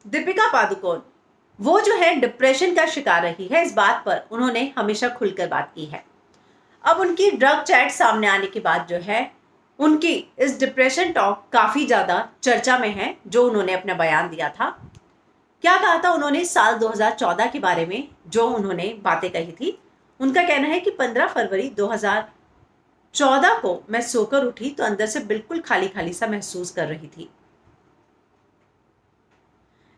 दीपिका पादुकोण वो जो है डिप्रेशन का शिकार रही है, इस बात पर उन्होंने हमेशा खुलकर बात की है। अब उनकी ड्रग चैट सामने आने के बाद जो है उनकी इस डिप्रेशन टॉक काफ़ी ज़्यादा चर्चा में है। जो उन्होंने अपना बयान दिया था, क्या कहा था उन्होंने साल 2014 के बारे में, जो उन्होंने बातें कही थी। उनका कहना है कि 15 फरवरी 2014 को मैं सोकर उठी तो अंदर से बिल्कुल खाली खाली सा महसूस कर रही थी।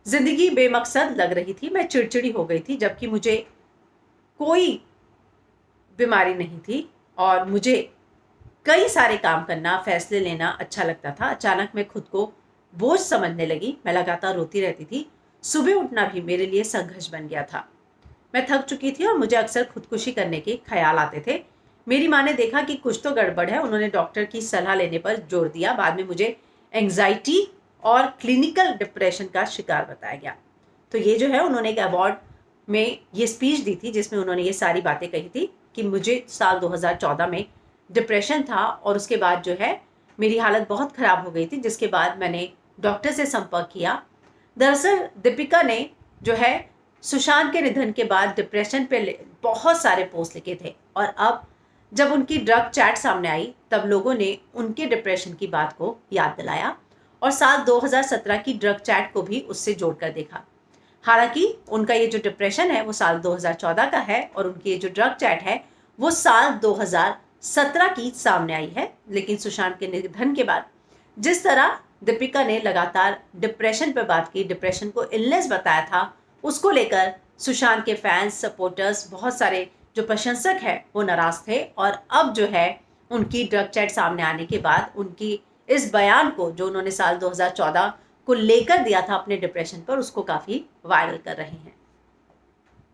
जिंदगी बेमकसद लग रही थी, मैं चिड़चिड़ी हो गई थी, जबकि मुझे कोई बीमारी नहीं थी और मुझे कई सारे काम करना, फैसले लेना अच्छा लगता था। अचानक मैं खुद को बोझ समझने लगी, मैं लगातार रोती रहती थी। सुबह उठना भी मेरे लिए संघर्ष बन गया था। मैं थक चुकी थी और मुझे अक्सर खुदकुशी करने के ख्याल आते थे। मेरी माँ ने देखा कि कुछ तो गड़बड़ है, उन्होंने डॉक्टर की सलाह लेने पर जोर दिया। बाद में मुझे एंग्जाइटी और क्लिनिकल डिप्रेशन का शिकार बताया गया। तो ये जो है उन्होंने एक अवार्ड में ये स्पीच दी थी जिसमें उन्होंने ये सारी बातें कही थी कि मुझे साल 2014 में डिप्रेशन था और उसके बाद जो है मेरी हालत बहुत ख़राब हो गई थी, जिसके बाद मैंने डॉक्टर से संपर्क किया। दरअसल दीपिका ने जो है सुशांत के निधन के बाद डिप्रेशन पे बहुत सारे पोस्ट लिखे थे और अब जब उनकी ड्रग चैट सामने आई तब लोगों ने उनके डिप्रेशन की बात को याद दिलाया और साल 2017 की ड्रग चैट को भी उससे जोड़कर देखा। हालांकि उनका ये जो डिप्रेशन है वो साल 2014 का है और उनकी ये जो ड्रग चैट है वो साल 2017 की सामने आई है। लेकिन सुशांत के निधन के बाद जिस तरह दीपिका ने लगातार डिप्रेशन पर बात की, डिप्रेशन को इलनेस बताया था, उसको लेकर सुशांत के फैंस, सपोर्टर्स, बहुत सारे जो प्रशंसक हैं वो नाराज थे। और अब जो है उनकी ड्रग चैट सामने आने के बाद उनकी इस बयान को, जो उन्होंने साल 2014 को लेकर दिया था अपने डिप्रेशन पर, उसको काफ़ी वायरल कर रहे हैं।